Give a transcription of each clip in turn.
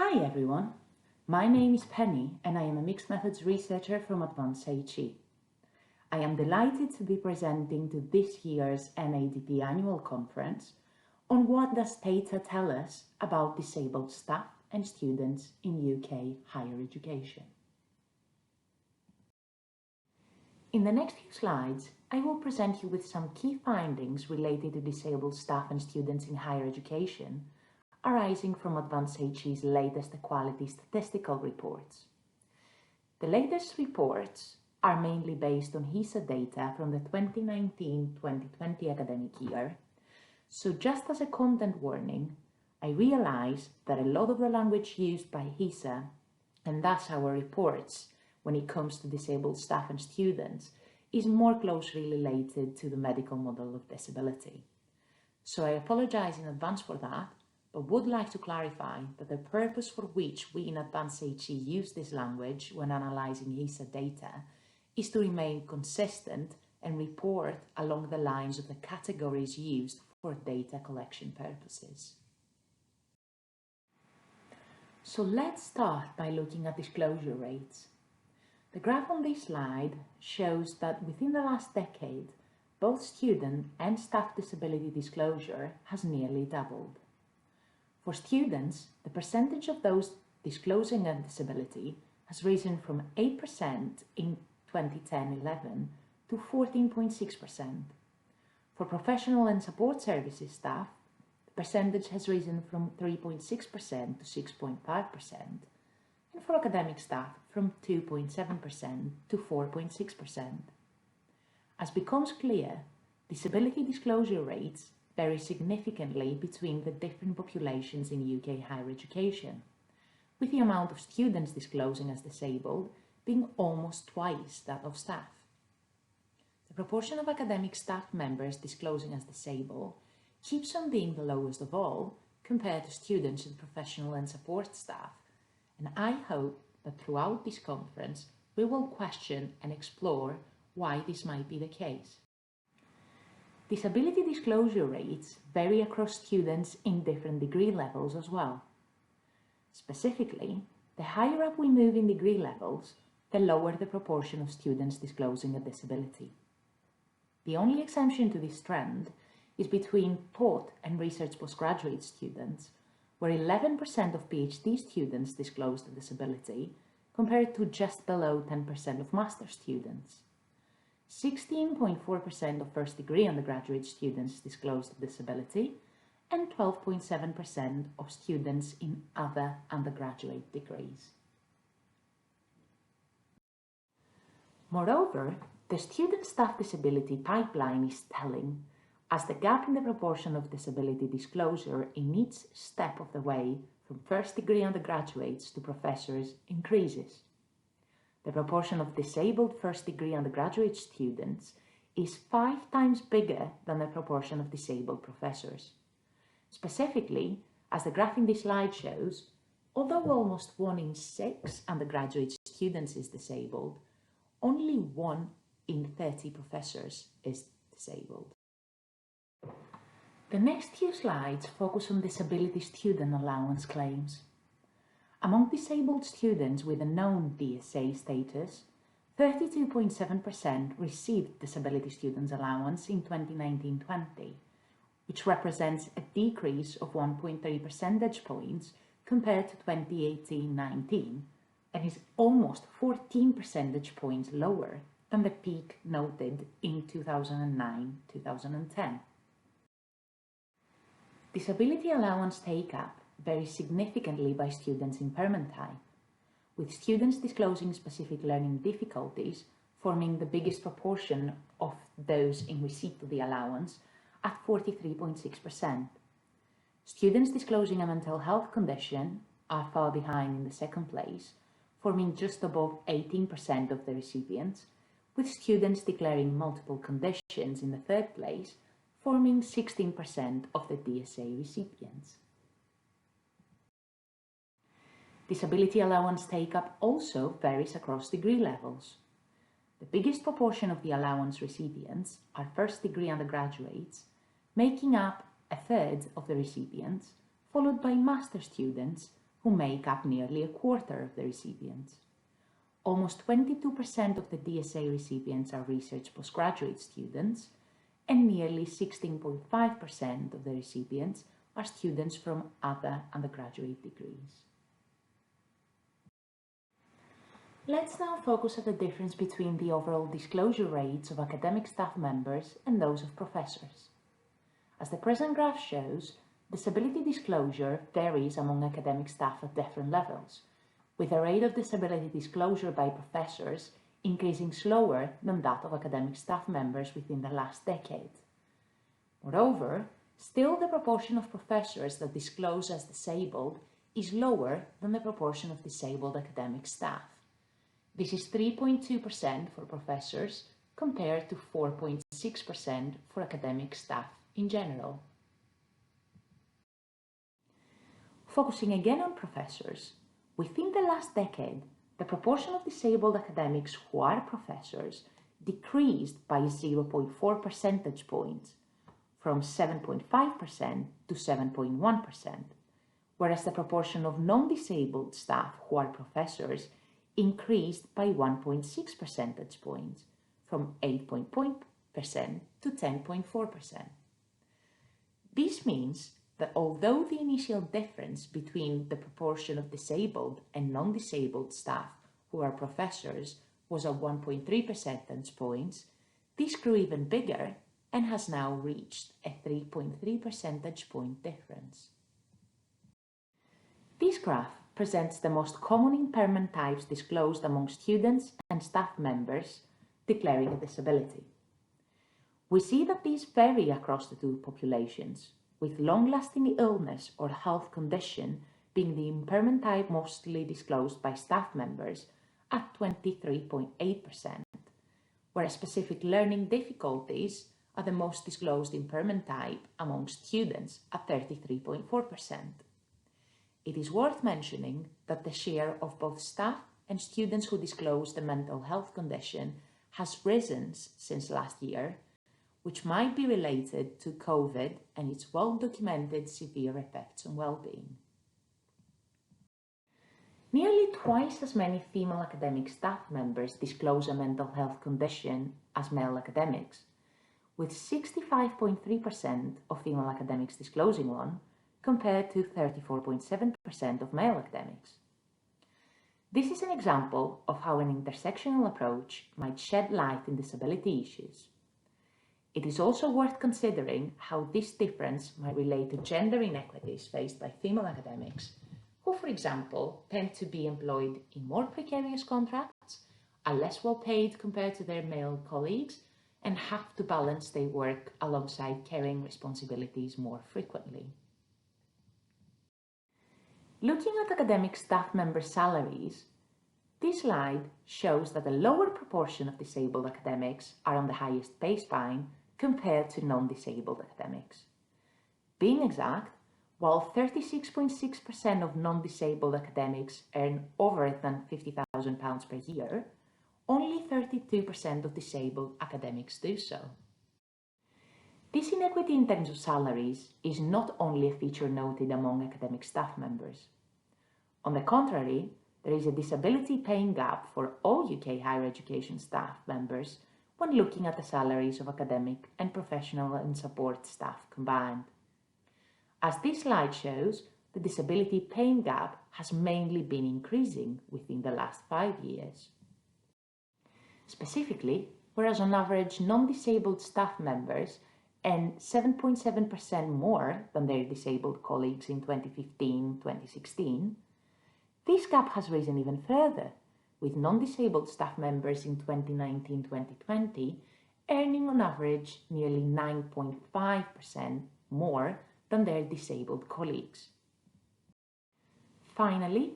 Hi everyone, my name is Penny and I am a mixed methods researcher from Advanced HE. I am delighted to be presenting to this year's NADP annual conference on what does data tell us about disabled staff and students in UK higher education. In the next few slides, I will present you with some key findings related to disabled staff and students in higher education arising from Advanced HE's latest equality statistical reports. The latest reports are mainly based on HESA data from the 2019-2020 academic year, so just as a content warning, I realise that a lot of the language used by HESA, and thus our reports, when it comes to disabled staff and students, is more closely related to the medical model of disability. So I apologise in advance for that, but would like to clarify that the purpose for which we in Advanced HE use this language when analysing HESA data is to remain consistent and report along the lines of the categories used for data collection purposes. So let's start by looking at disclosure rates. The graph on this slide shows that within the last decade, both student and staff disability disclosure has nearly doubled. For students, the percentage of those disclosing a disability has risen from 8% in 2010-11 to 14.6%. For professional and support services staff, the percentage has risen from 3.6% to 6.5%, and for academic staff from 2.7% to 4.6%. As becomes clear, disability disclosure rates vary significantly between the different populations in UK higher education, with the amount of students disclosing as disabled being almost twice that of staff. The proportion of academic staff members disclosing as disabled keeps on being the lowest of all compared to students and professional and support staff, and I hope that throughout this conference we will question and explore why this might be the case. Disability disclosure rates vary across students in different degree levels as well. Specifically, the higher up we move in degree levels, the lower the proportion of students disclosing a disability. The only exemption to this trend is between taught and research postgraduate students, where 11% of PhD students disclosed a disability, compared to just below 10% of master's students. 16.4% of first degree undergraduate students disclosed a disability, and 12.7% of students in other undergraduate degrees. Moreover, the student staff disability pipeline is telling, as the gap in the proportion of disability disclosure in each step of the way from first degree undergraduates to professors increases. The proportion of disabled first degree undergraduate students is 5 times bigger than the proportion of disabled professors. Specifically, as the graph in this slide shows, although almost 1 in 6 undergraduate students is disabled, only 1 in 30 professors is disabled. The next few slides focus on disability student allowance claims. Among disabled students with a known DSA status, 32.7% received disability students allowance in 2019-20, which represents a decrease of 1.3 percentage points compared to 2018-19, and is almost 14 percentage points lower than the peak noted in 2009-2010. Disability allowance take-up varies significantly by students' impairment type, with students disclosing specific learning difficulties forming the biggest proportion of those in receipt of the allowance at 43.6%. Students disclosing a mental health condition are far behind in the second place, forming just above 18% of the recipients, with students declaring multiple conditions in the third place, forming 16% of the DSA recipients. Disability allowance take-up also varies across degree levels. The biggest proportion of the allowance recipients are first degree undergraduates, making up a third of the recipients, followed by master students who make up nearly a quarter of the recipients. Almost 22% of the DSA recipients are research postgraduate students, and nearly 16.5% of the recipients are students from other undergraduate degrees. Let's now focus on the difference between the overall disclosure rates of academic staff members and those of professors. As the present graph shows, disability disclosure varies among academic staff at different levels, with the rate of disability disclosure by professors increasing slower than that of academic staff members within the last decade. Moreover, still the proportion of professors that disclose as disabled is lower than the proportion of disabled academic staff. This is 3.2% for professors compared to 4.6% for academic staff in general. Focusing again on professors, within the last decade, the proportion of disabled academics who are professors decreased by 0.4 percentage points, from 7.5% to 7.1%, whereas the proportion of non-disabled staff who are professors increased by 1.6 percentage points, from 8.0% to 10.4%. This means that although the initial difference between the proportion of disabled and non-disabled staff who are professors was at 1.3 percentage points, this grew even bigger and has now reached a 3.3 percentage point difference. This graph presents the most common impairment types disclosed among students and staff members declaring a disability. We see that these vary across the two populations, with long-lasting illness or health condition being the impairment type mostly disclosed by staff members at 23.8%, whereas specific learning difficulties are the most disclosed impairment type among students at 33.4%. It is worth mentioning that the share of both staff and students who disclose the mental health condition has risen since last year, which might be related to COVID and its well-documented severe effects on well-being. Nearly twice as many female academic staff members disclose a mental health condition as male academics, with 65.3% of female academics disclosing one, compared to 34.7% of male academics. This is an example of how an intersectional approach might shed light on disability issues. It is also worth considering how this difference might relate to gender inequities faced by female academics, who, for example, tend to be employed in more precarious contracts, are less well paid compared to their male colleagues, and have to balance their work alongside caring responsibilities more frequently. Looking at academic staff member salaries, this slide shows that a lower proportion of disabled academics are on the highest baseline compared to non-disabled academics. Being exact, while 36.6% of non-disabled academics earn over than £50,000 per year, only 32% of disabled academics do so. This inequity in terms of salaries is not only a feature noted among academic staff members. On the contrary, there is a disability paying gap for all UK higher education staff members when looking at the salaries of academic and professional and support staff combined. As this slide shows, the disability paying gap has mainly been increasing within the last 5 years. Specifically, whereas on average non-disabled staff members earn 7.7% more than their disabled colleagues in 2015-2016, this gap has risen even further, with non-disabled staff members in 2019-2020 earning on average nearly 9.5% more than their disabled colleagues. Finally,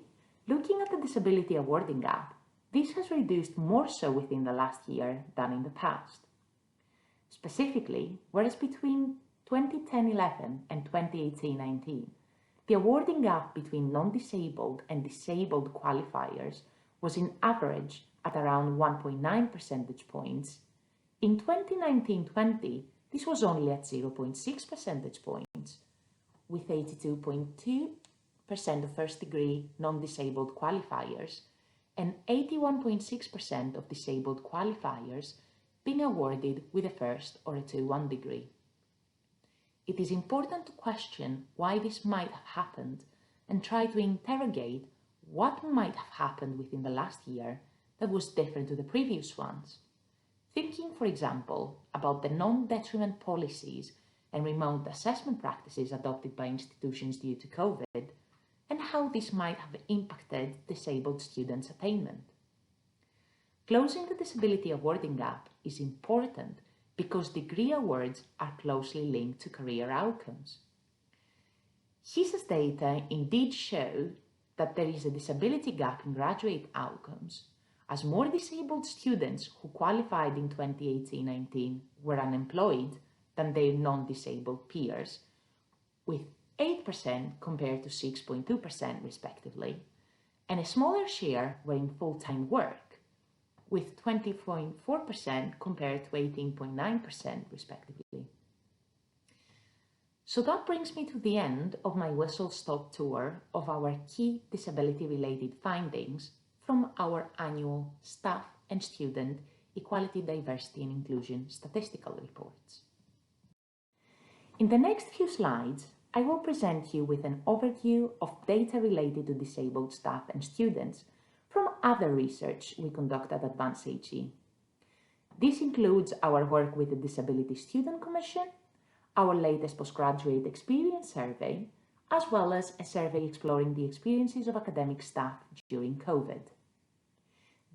looking at the disability awarding gap, this has reduced more so within the last year than in the past. Specifically, whereas between 2010-11 and 2018-19, the awarding gap between non-disabled and disabled qualifiers was in average at around 1.9 percentage points. In 2019-20, this was only at 0.6 percentage points, with 82.2 of first-degree non-disabled qualifiers and 81.6% of disabled qualifiers being awarded with a first or a 2-1 degree. It is important to question why this might have happened and try to interrogate what might have happened within the last year that was different to the previous ones. Thinking, for example, about the non-detriment policies and remote assessment practices adopted by institutions due to COVID, and how this might have impacted disabled students' attainment. Closing the disability awarding gap is important because degree awards are closely linked to career outcomes. HISA's data indeed show that there is a disability gap in graduate outcomes, as more disabled students who qualified in 2018-19 were unemployed than their non-disabled peers, with 8% compared to 6.2% respectively, and a smaller share were in full-time work, with 20.4% compared to 18.9% respectively. So that brings me to the end of my whistle-stop tour of our key disability-related findings from our annual Staff and Student Equality, Diversity and Inclusion Statistical Reports. In the next few slides, I will present you with an overview of data related to disabled staff and students from other research we conduct at Advance HE. This includes our work with the Disability Student Commission, our latest postgraduate experience survey, as well as a survey exploring the experiences of academic staff during COVID.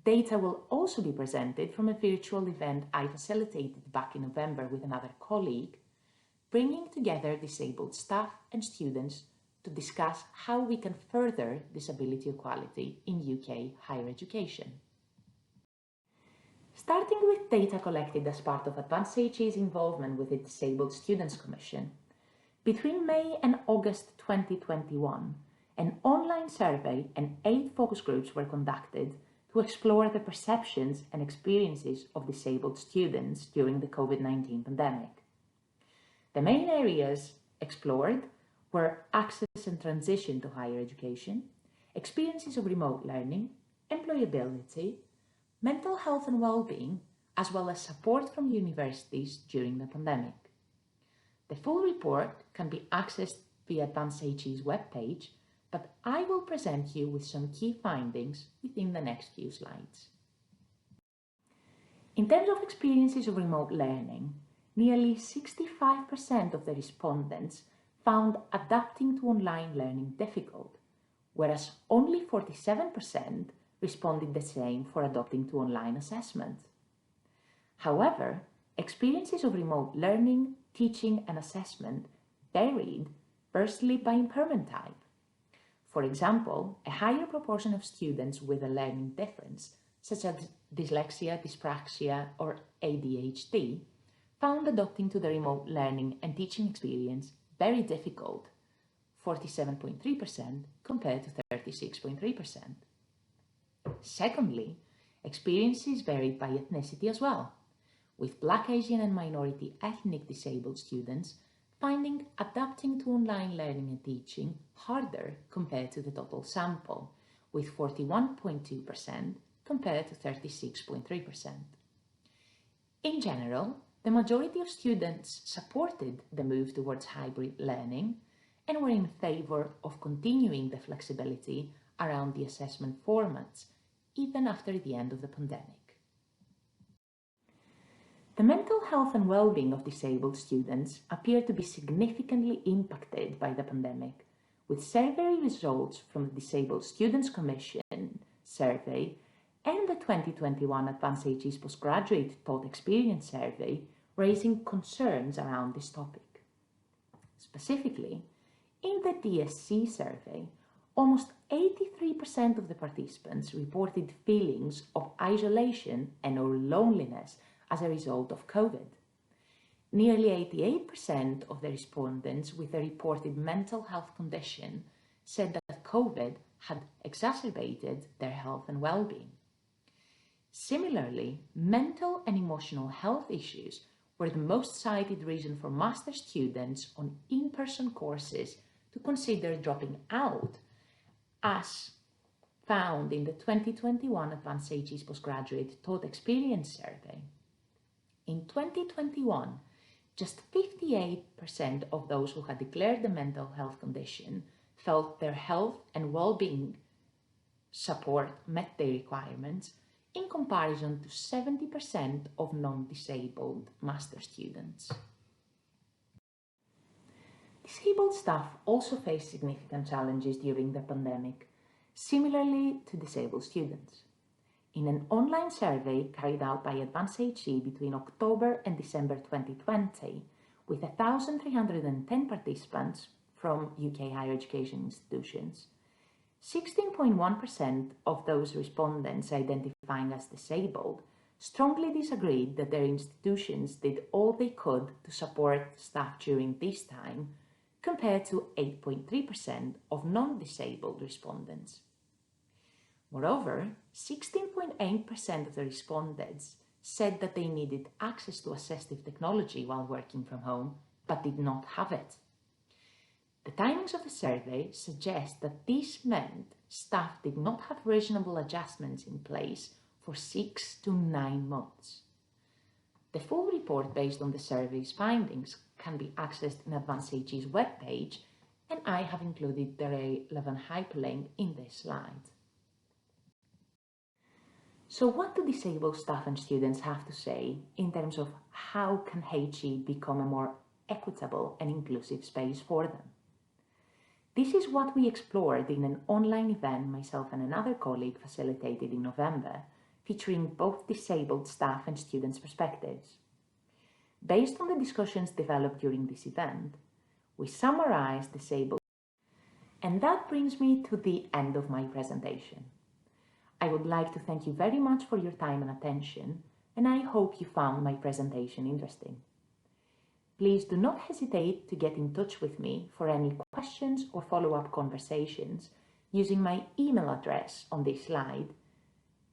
Data will also be presented from a virtual event I facilitated back in November with another colleague, bringing together disabled staff and students to discuss how we can further disability equality in UK higher education. Starting with data collected as part of Advance HE's involvement with the Disabled Students Commission, between May and August 2021, an online survey and 8 focus groups were conducted to explore the perceptions and experiences of disabled students during the COVID-19 pandemic. The main areas explored were access and transition to higher education, experiences of remote learning, employability, mental health and well-being, as well as support from universities during the pandemic. The full report can be accessed via Advance HE's webpage, but I will present you with some key findings within the next few slides. In terms of experiences of remote learning, nearly 65% of the respondents found adapting to online learning difficult, whereas only 47% responded the same for adopting to online assessment. However, experiences of remote learning, teaching and assessment varied firstly by impairment type. For example, a higher proportion of students with a learning difference, such as dyslexia, dyspraxia or ADHD, found adopting to the remote learning and teaching experience very difficult, 47.3% compared to 36.3%. Secondly, experiences varied by ethnicity as well, with Black, Asian and minority ethnic disabled students finding adapting to online learning and teaching harder compared to the total sample, with 41.2% compared to 36.3%. In general, the majority of students supported the move towards hybrid learning and were in favour of continuing the flexibility around the assessment formats, even after the end of the pandemic. The mental health and well-being of disabled students appear to be significantly impacted by the pandemic, with survey results from the Disabled Students Commission survey and the 2021 Advance HE's Postgraduate Taught Experience survey raising concerns around this topic. Specifically, in the DSC survey, almost 83% of the participants reported feelings of isolation and/or loneliness as a result of COVID. Nearly 88% of the respondents with a reported mental health condition said that COVID had exacerbated their health and well-being. Similarly, mental and emotional health issues were the most cited reason for master's students on in-person courses to consider dropping out, as found in the 2021 Advanced AG's Postgraduate Taught Experience Survey. In 2021, just 58% of those who had declared a mental health condition felt their health and well-being support met their requirements, in comparison to 70% of non-disabled master students. Disabled staff also faced significant challenges during the pandemic, similarly to disabled students. In an online survey carried out by Advanced HE between October and December 2020, with 1,310 participants from UK higher education institutions, 16.1% of those respondents identifying as disabled strongly disagreed that their institutions did all they could to support staff during this time, compared to 8.3% of non-disabled respondents. Moreover, 16.8% of the respondents said that they needed access to assistive technology while working from home, but did not have it. The timings of the survey suggest that this meant staff did not have reasonable adjustments in place for 6 to 9 months. The full report based on the survey's findings can be accessed in Advanced AG's webpage, and I have included the relevant hyperlink in this slide. So what do disabled staff and students have to say in terms of how can HE become a more equitable and inclusive space for them? This is what we explored in an online event myself and another colleague facilitated in November, featuring both disabled staff and students' perspectives. Based on the discussions developed during this event, we summarized disabled, and that brings me to the end of my presentation. I would like to thank you very much for your time and attention, and I hope you found my presentation interesting. Please do not hesitate to get in touch with me for any questions or follow-up conversations using my email address on this slide,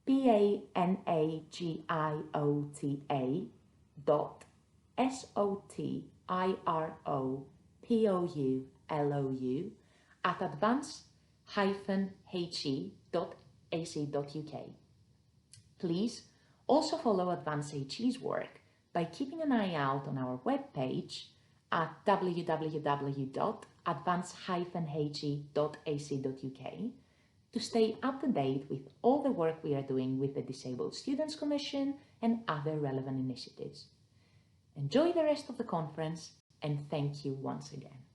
panagiota.sotiropoulou@advance-he.ac.uk. Please also follow Advanced HE's work by keeping an eye out on our webpage at www.advance-he.ac.uk to stay up to date with all the work we are doing with the Disabled Students Commission and other relevant initiatives. Enjoy the rest of the conference, and thank you once again.